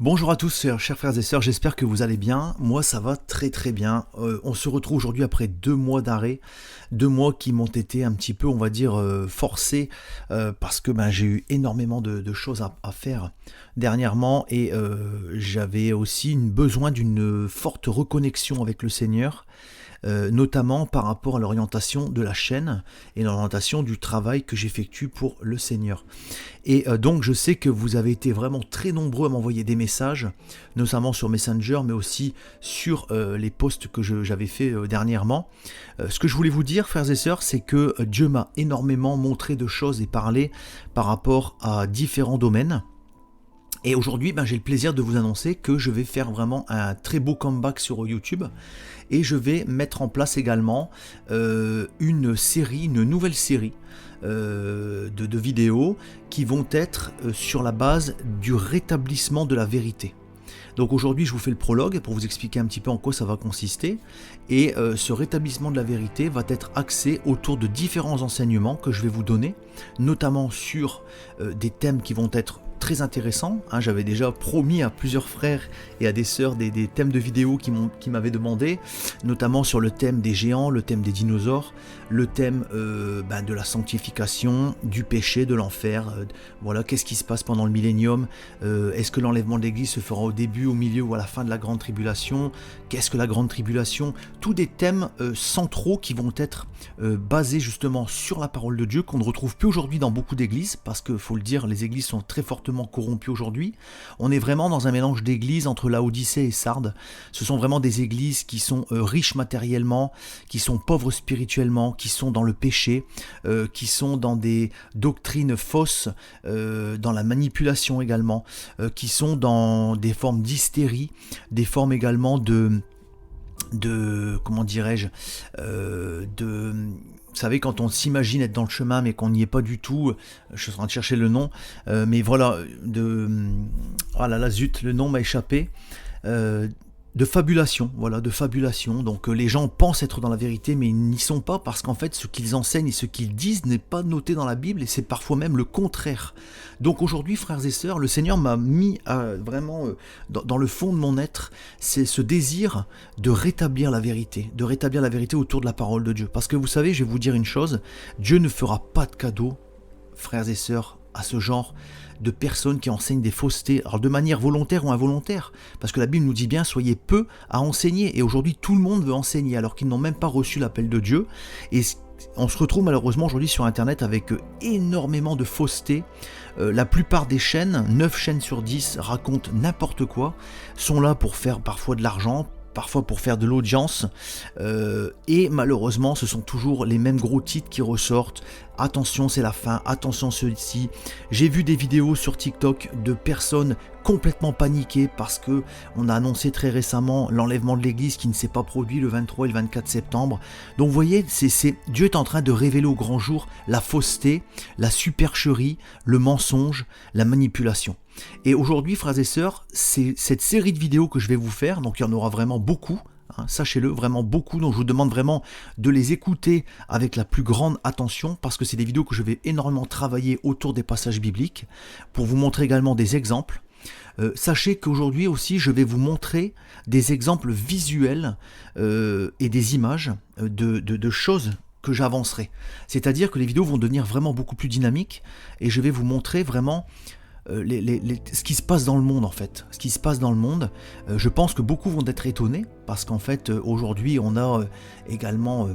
Bonjour à tous, chers frères et sœurs, j'espère que vous allez bien. Moi, ça va très très bien. On se retrouve aujourd'hui après 2 mois d'arrêt, 2 mois qui m'ont été un petit peu, on va dire, forcés parce que j'ai eu énormément de choses à faire dernièrement et j'avais aussi besoin d'une forte reconnexion avec le Seigneur. Notamment par rapport à l'orientation de la chaîne et l'orientation du travail que j'effectue pour le Seigneur. Et donc je sais que vous avez été vraiment très nombreux à m'envoyer des messages, notamment sur Messenger, mais aussi sur les posts que j'avais fait dernièrement. Ce que je voulais vous dire, frères et sœurs, c'est que Dieu m'a énormément montré de choses et parlé par rapport à différents domaines. Et aujourd'hui, j'ai le plaisir de vous annoncer que je vais faire vraiment un très beau comeback sur YouTube et je vais mettre en place également une nouvelle série de vidéos qui vont être sur la base du rétablissement de la vérité. Donc aujourd'hui, je vous fais le prologue pour vous expliquer un petit peu en quoi ça va consister. Et ce rétablissement de la vérité va être axé autour de différents enseignements que je vais vous donner, notamment sur des thèmes qui vont être très intéressants. J'avais déjà promis à plusieurs frères et à des sœurs des thèmes de vidéos qui m'avaient demandé, notamment sur le thème des géants, le thème des dinosaures, le thème de la sanctification, du péché, de l'enfer. Voilà, qu'est-ce qui se passe pendant le millénium? Est-ce que l'enlèvement de l'Église se fera au début, au milieu ou à la fin de la grande tribulation? Qu'est-ce que la grande tribulation? Tous des thèmes centraux qui vont être basés justement sur la parole de Dieu, qu'on ne retrouve plus aujourd'hui dans beaucoup d'églises, parce que, faut le dire, les églises sont très fortement corrompues aujourd'hui. On est vraiment dans un mélange d'églises entre Laodicée et Sardes. Ce sont vraiment des églises qui sont riches matériellement, qui sont pauvres spirituellement, qui sont dans le péché, qui sont dans des doctrines fausses, dans la manipulation également, qui sont dans des formes d'hystérie, des formes également de comment dirais-je, vous savez, quand on s'imagine être dans le chemin mais qu'on n'y est pas du tout, je suis en train de chercher le nom, mais voilà, ah là là, zut, le nom m'a échappé, de fabulation, voilà, de fabulation. Donc les gens pensent être dans la vérité, mais ils n'y sont pas, parce qu'en fait, ce qu'ils enseignent et ce qu'ils disent n'est pas noté dans la Bible, et c'est parfois même le contraire. Donc aujourd'hui, frères et sœurs, le Seigneur m'a mis vraiment dans le fond de mon être, c'est ce désir de rétablir la vérité autour de la parole de Dieu. Parce que vous savez, je vais vous dire une chose, Dieu ne fera pas de cadeau, frères et sœurs, à ce genre de personnes qui enseignent des faussetés, alors de manière volontaire ou involontaire, parce que la Bible nous dit bien, soyez peu à enseigner, et aujourd'hui tout le monde veut enseigner, alors qu'ils n'ont même pas reçu l'appel de Dieu, et on se retrouve malheureusement aujourd'hui sur internet avec énormément de fausseté. La plupart des chaînes, 9 chaînes sur 10 racontent n'importe quoi, sont là pour faire parfois de l'argent, parfois pour faire de l'audience, et malheureusement ce sont toujours les mêmes gros titres qui ressortent. Attention, c'est la fin, attention ceci. J'ai vu des vidéos sur TikTok de personnes complètement paniquées parce que on a annoncé très récemment l'enlèvement de l'église qui ne s'est pas produit le 23 et le 24 septembre. Donc vous voyez, Dieu est en train de révéler au grand jour la fausseté, la supercherie, le mensonge, la manipulation. Et aujourd'hui, frères et sœurs, c'est cette série de vidéos que je vais vous faire, donc il y en aura vraiment beaucoup, sachez-le, vraiment beaucoup, donc je vous demande vraiment de les écouter avec la plus grande attention, parce que c'est des vidéos que je vais énormément travailler autour des passages bibliques, pour vous montrer également des exemples. Sachez qu'aujourd'hui aussi, je vais vous montrer des exemples visuels et des images de choses que j'avancerai. C'est-à-dire que les vidéos vont devenir vraiment beaucoup plus dynamiques, et je vais vous montrer vraiment ce qui se passe dans le monde en fait. Ce qui se passe dans le monde, je pense que beaucoup vont être étonnés, parce qu'en fait aujourd'hui on a également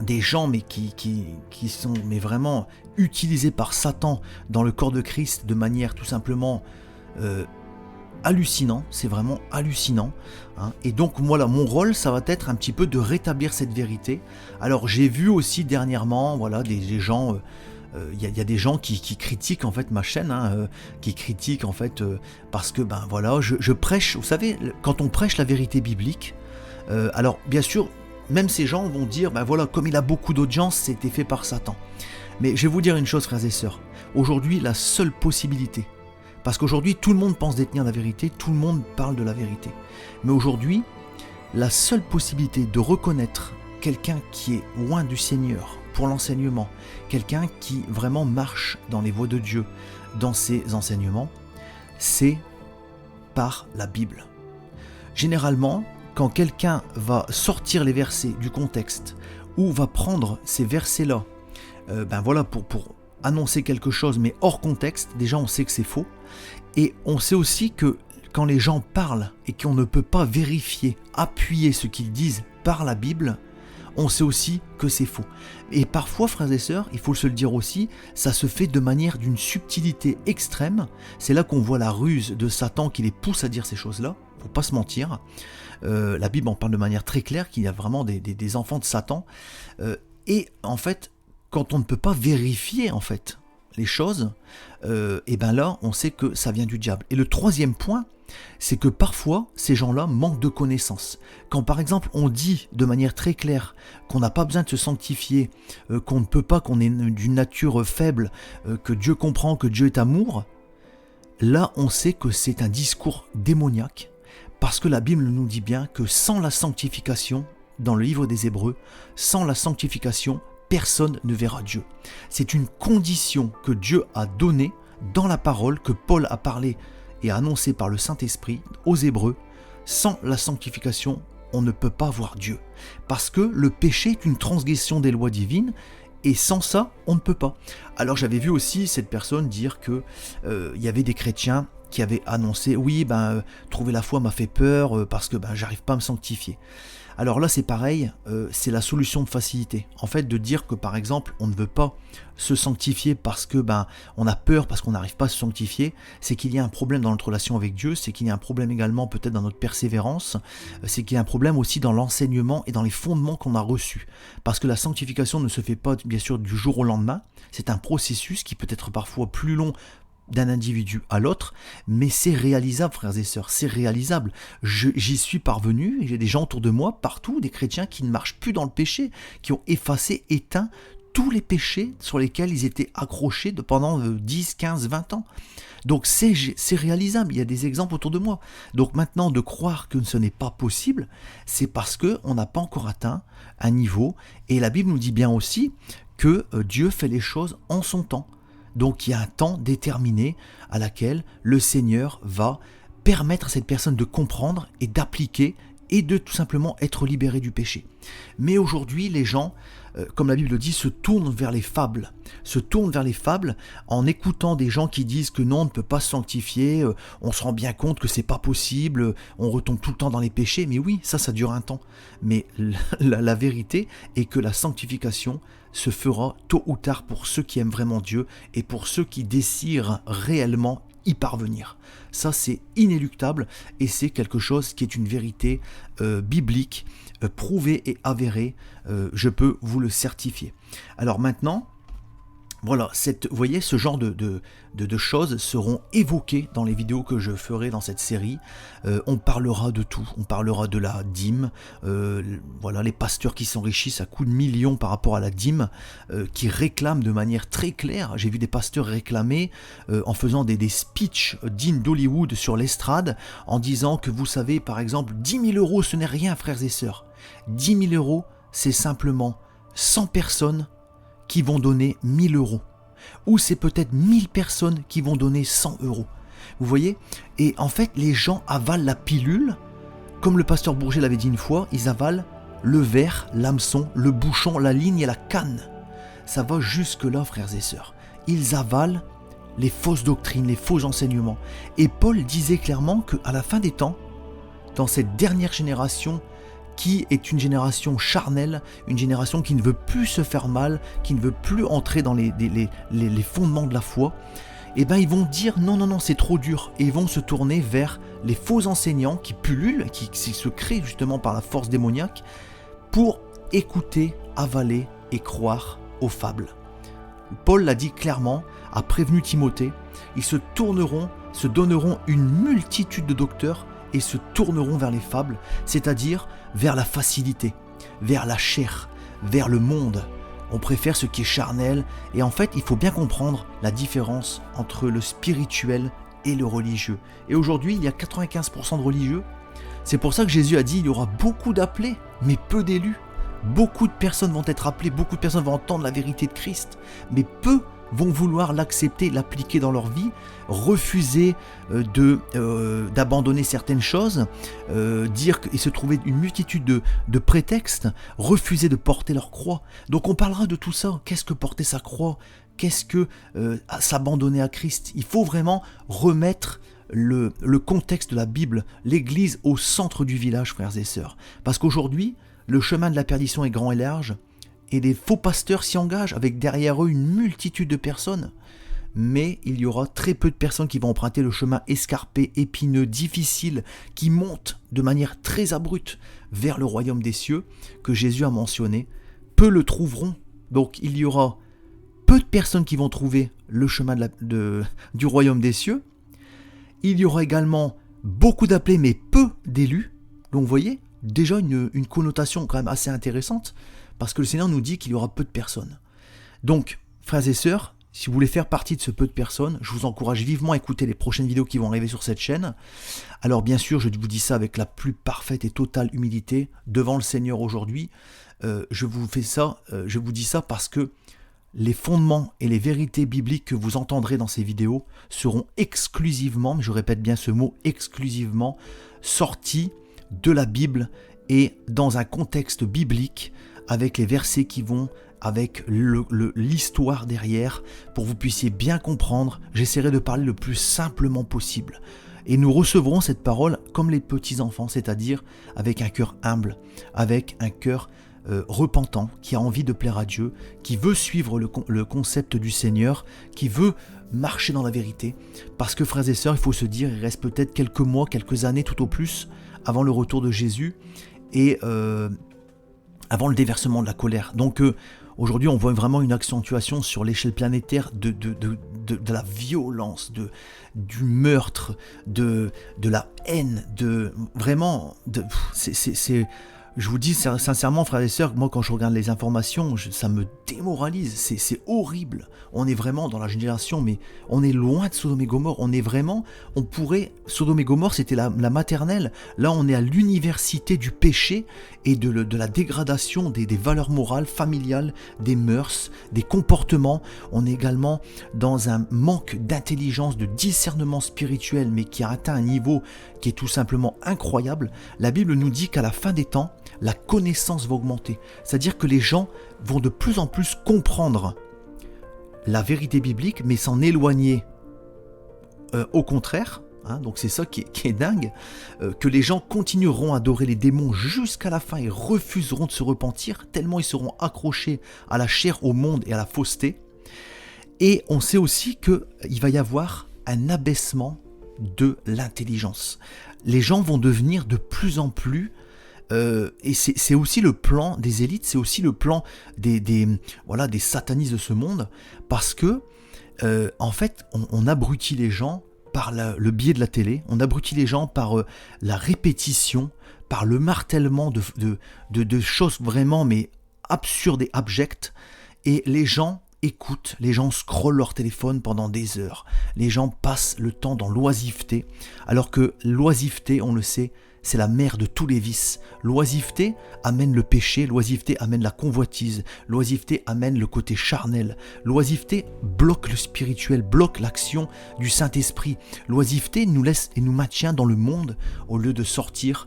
des gens mais qui sont mais vraiment utilisés par Satan dans le corps de Christ de manière tout simplement hallucinant, c'est vraiment hallucinant, et donc moi là, mon rôle ça va être un petit peu de rétablir cette vérité. Alors j'ai vu aussi dernièrement, voilà, des gens, il y a des gens qui critiquent en fait ma chaîne, qui critiquent en fait parce que voilà, je prêche, vous savez, quand on prêche la vérité biblique, alors bien sûr, même ces gens vont dire, voilà, comme il a beaucoup d'audience, c'était fait par Satan. Mais je vais vous dire une chose, frères et sœurs, aujourd'hui la seule possibilité, parce qu'aujourd'hui tout le monde pense détenir la vérité, tout le monde parle de la vérité, mais aujourd'hui la seule possibilité de reconnaître quelqu'un qui est loin du Seigneur pour l'enseignement, quelqu'un qui vraiment marche dans les voies de Dieu, dans ses enseignements, c'est par la Bible. Généralement, quand quelqu'un va sortir les versets du contexte ou va prendre ces versets-là pour annoncer quelque chose mais hors contexte, déjà on sait que c'est faux. Et on sait aussi que quand les gens parlent et qu'on ne peut pas vérifier, appuyer ce qu'ils disent par la Bible, on sait aussi que c'est faux. Et parfois, frères et sœurs, il faut se le dire aussi, ça se fait de manière d'une subtilité extrême. C'est là qu'on voit la ruse de Satan qui les pousse à dire ces choses-là. Faut pas se mentir. La Bible en parle de manière très claire qu'il y a vraiment des enfants de Satan. Et en fait, quand on ne peut pas vérifier en fait les choses, et bien là, on sait que ça vient du diable. Et le troisième point, c'est que parfois, ces gens-là manquent de connaissances. Quand par exemple, on dit de manière très claire qu'on n'a pas besoin de se sanctifier, qu'on ne peut pas, qu'on est d'une nature faible, que Dieu comprend, que Dieu est amour, là, on sait que c'est un discours démoniaque, parce que la Bible nous dit bien que sans la sanctification, dans le livre des Hébreux, sans la sanctification, personne ne verra Dieu. C'est une condition que Dieu a donnée dans la parole, que Paul a parlé et annoncé par le Saint-Esprit aux Hébreux. Sans la sanctification, on ne peut pas voir Dieu. Parce que le péché est une transgression des lois divines, et sans ça, on ne peut pas. Alors j'avais vu aussi cette personne dire que y avait des chrétiens qui avaient annoncé « Oui, trouver la foi m'a fait peur parce que j'arrive pas à me sanctifier ». Alors là c'est pareil, c'est la solution de facilité. En fait de dire que par exemple on ne veut pas se sanctifier parce que on a peur, parce qu'on n'arrive pas à se sanctifier, c'est qu'il y a un problème dans notre relation avec Dieu, c'est qu'il y a un problème également peut-être dans notre persévérance, c'est qu'il y a un problème aussi dans l'enseignement et dans les fondements qu'on a reçus. Parce que la sanctification ne se fait pas bien sûr du jour au lendemain, c'est un processus qui peut être parfois plus long d'un individu à l'autre, mais c'est réalisable, frères et sœurs, c'est réalisable. J'y suis parvenu, et j'ai des gens autour de moi, partout, des chrétiens qui ne marchent plus dans le péché, qui ont effacé, éteint tous les péchés sur lesquels ils étaient accrochés pendant 10, 15, 20 ans. Donc c'est réalisable, il y a des exemples autour de moi. Donc maintenant, de croire que ce n'est pas possible, c'est parce qu'on n'a pas encore atteint un niveau, et la Bible nous dit bien aussi que Dieu fait les choses en son temps. Donc il y a un temps déterminé à laquelle le Seigneur va permettre à cette personne de comprendre et d'appliquer et de tout simplement être libéré du péché. Mais aujourd'hui, les gens, comme la Bible le dit, se tournent vers les fables. Se tournent vers les fables en écoutant des gens qui disent que non, on ne peut pas se sanctifier, on se rend bien compte que c'est pas possible, on retombe tout le temps dans les péchés. Mais oui, ça dure un temps. Mais la vérité est que la sanctification se fera tôt ou tard pour ceux qui aiment vraiment Dieu et pour ceux qui désirent réellement y parvenir. Ça, c'est inéluctable et c'est quelque chose qui est une vérité biblique, prouvée et avérée. Je peux vous le certifier. Alors maintenant, voilà, vous voyez, ce genre de choses seront évoquées dans les vidéos que je ferai dans cette série. On parlera de tout, on parlera de la dîme, voilà, les pasteurs qui s'enrichissent à coups de millions par rapport à la dîme, qui réclament de manière très claire. J'ai vu des pasteurs réclamer en faisant des speeches dignes d'Hollywood sur l'estrade, en disant que vous savez, par exemple, 10 000 euros, ce n'est rien, frères et sœurs. 10 000 euros, c'est simplement 100 personnes qui vont donner 1000 euros. Ou c'est peut-être 1000 personnes qui vont donner 100 euros. Vous voyez ? Et en fait, les gens avalent la pilule, comme le pasteur Bourget l'avait dit une fois, ils avalent le verre, l'hameçon, le bouchon, la ligne et la canne. Ça va jusque-là, frères et sœurs. Ils avalent les fausses doctrines, les faux enseignements. Et Paul disait clairement qu'à la fin des temps, dans cette dernière génération, qui est une génération charnelle, une génération qui ne veut plus se faire mal, qui ne veut plus entrer dans les fondements de la foi, eh bien ils vont dire non, c'est trop dur, et ils vont se tourner vers les faux enseignants qui pullulent, qui se créent justement par la force démoniaque, pour écouter, avaler et croire aux fables. Paul l'a dit clairement, a prévenu Timothée, ils se donneront une multitude de docteurs, et se tourneront vers les fables, c'est-à-dire vers la facilité, vers la chair, vers le monde. On préfère ce qui est charnel, et en fait, il faut bien comprendre la différence entre le spirituel et le religieux. Et aujourd'hui, il y a 95% de religieux. C'est pour ça que Jésus a dit, il y aura beaucoup d'appelés, mais peu d'élus. Beaucoup de personnes vont être appelées, beaucoup de personnes vont entendre la vérité de Christ, mais peu vont vouloir l'accepter, l'appliquer dans leur vie, refuser d'abandonner certaines choses, dire et se trouver une multitude de prétextes, refuser de porter leur croix. Donc on parlera de tout ça. Qu'est-ce que porter sa croix ? Qu'est-ce que s'abandonner à Christ ? Il faut vraiment remettre le contexte de la Bible, l'Église au centre du village, frères et sœurs. Parce qu'aujourd'hui, le chemin de la perdition est grand et large, et des faux pasteurs s'y engagent, avec derrière eux une multitude de personnes. Mais il y aura très peu de personnes qui vont emprunter le chemin escarpé, épineux, difficile, qui monte de manière très abrupte vers le royaume des cieux, que Jésus a mentionné. Peu le trouveront. Donc il y aura peu de personnes qui vont trouver le chemin du royaume des cieux. Il y aura également beaucoup d'appelés, mais peu d'élus. Donc vous voyez, déjà une connotation quand même assez intéressante, parce que le Seigneur nous dit qu'il y aura peu de personnes. Donc, frères et sœurs, si vous voulez faire partie de ce peu de personnes, je vous encourage vivement à écouter les prochaines vidéos qui vont arriver sur cette chaîne. Alors bien sûr, je vous dis ça avec la plus parfaite et totale humilité devant le Seigneur aujourd'hui. Je vous dis ça parce que les fondements et les vérités bibliques que vous entendrez dans ces vidéos seront exclusivement, mais je répète bien ce mot, exclusivement sortis de la Bible et dans un contexte biblique avec les versets qui vont avec l'histoire derrière pour que vous puissiez bien comprendre. J'essaierai de parler le plus simplement possible. Et nous recevrons cette parole comme les petits enfants, c'est-à-dire avec un cœur humble, avec un cœur repentant, qui a envie de plaire à Dieu, qui veut suivre le concept du Seigneur, qui veut marcher dans la vérité. Parce que frères et sœurs, il faut se dire, il reste peut-être quelques mois, quelques années tout au plus, avant le retour de Jésus et avant le déversement de la colère. Donc aujourd'hui, on voit vraiment une accentuation sur l'échelle planétaire de la violence, du meurtre, de la haine, je vous dis sincèrement, frères et sœurs, moi quand je regarde les informations, ça me démoralise, c'est horrible. On est vraiment dans la génération, mais on est loin de Sodome et Gomorrhe, Sodome et Gomorrhe c'était la maternelle, là on est à l'université du péché et de la dégradation des valeurs morales, familiales, des mœurs, des comportements. On est également dans un manque d'intelligence, de discernement spirituel, mais qui a atteint un niveau qui est tout simplement incroyable. La Bible nous dit qu'à la fin des temps, la connaissance va augmenter. C'est-à-dire que les gens vont de plus en plus comprendre la vérité biblique, mais s'en éloigner au contraire. Donc c'est ça qui est dingue, que les gens continueront à adorer les démons jusqu'à la fin et refuseront de se repentir, tellement ils seront accrochés à la chair, au monde et à la fausseté. Et on sait aussi qu'il va y avoir un abaissement de l'intelligence. Les gens vont devenir de plus en plus, et c'est aussi le plan des élites, c'est aussi le plan des satanistes de ce monde, parce que en fait on abrutit les gens par le biais de la télé, on abrutit les gens par la répétition, par le martèlement de choses vraiment mais absurdes et abjectes, et les gens écoutent, les gens scrollent leur téléphone pendant des heures, les gens passent le temps dans l'oisiveté, alors que l'oisiveté, on le sait, c'est la mère de tous les vices. L'oisiveté amène le péché, l'oisiveté amène la convoitise, l'oisiveté amène le côté charnel, l'oisiveté bloque le spirituel, bloque l'action du Saint-Esprit. L'oisiveté nous laisse et nous maintient dans le monde au lieu de sortir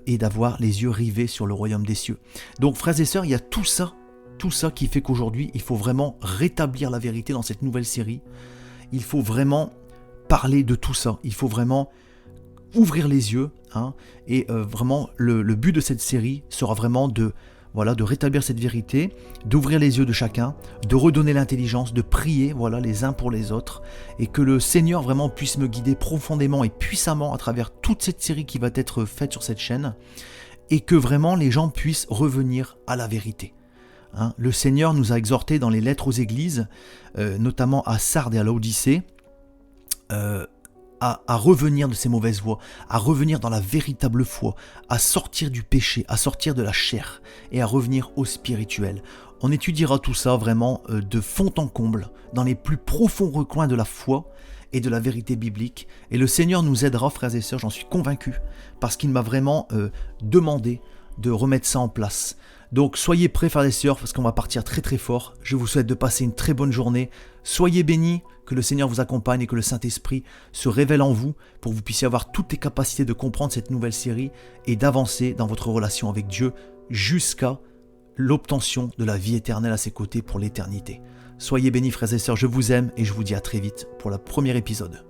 et d'avoir les yeux rivés sur le royaume des cieux. Donc frères et sœurs, il y a tout ça qui fait qu'aujourd'hui, il faut vraiment rétablir la vérité dans cette nouvelle série. Il faut vraiment parler de tout ça. Il faut vraiment ouvrir les yeux. Et vraiment, le but de cette série sera vraiment de rétablir cette vérité, d'ouvrir les yeux de chacun, de redonner l'intelligence, de prier les uns pour les autres, et que le Seigneur vraiment puisse me guider profondément et puissamment à travers toute cette série qui va être faite sur cette chaîne, et que vraiment les gens puissent revenir à la vérité. Le Seigneur nous a exhortés dans les lettres aux églises, notamment à Sardes et à Laodicée, à revenir de ces mauvaises voies, à revenir dans la véritable foi, à sortir du péché, à sortir de la chair et à revenir au spirituel. On étudiera tout ça vraiment de fond en comble, dans les plus profonds recoins de la foi et de la vérité biblique. Et le Seigneur nous aidera, frères et sœurs, j'en suis convaincu, parce qu'il m'a vraiment demandé de remettre ça en place. Donc soyez prêts frères et sœurs parce qu'on va partir très très fort. Je vous souhaite de passer une très bonne journée. Soyez bénis, que le Seigneur vous accompagne et que le Saint-Esprit se révèle en vous pour que vous puissiez avoir toutes les capacités de comprendre cette nouvelle série et d'avancer dans votre relation avec Dieu jusqu'à l'obtention de la vie éternelle à ses côtés pour l'éternité. Soyez bénis frères et sœurs, je vous aime et je vous dis à très vite pour le premier épisode.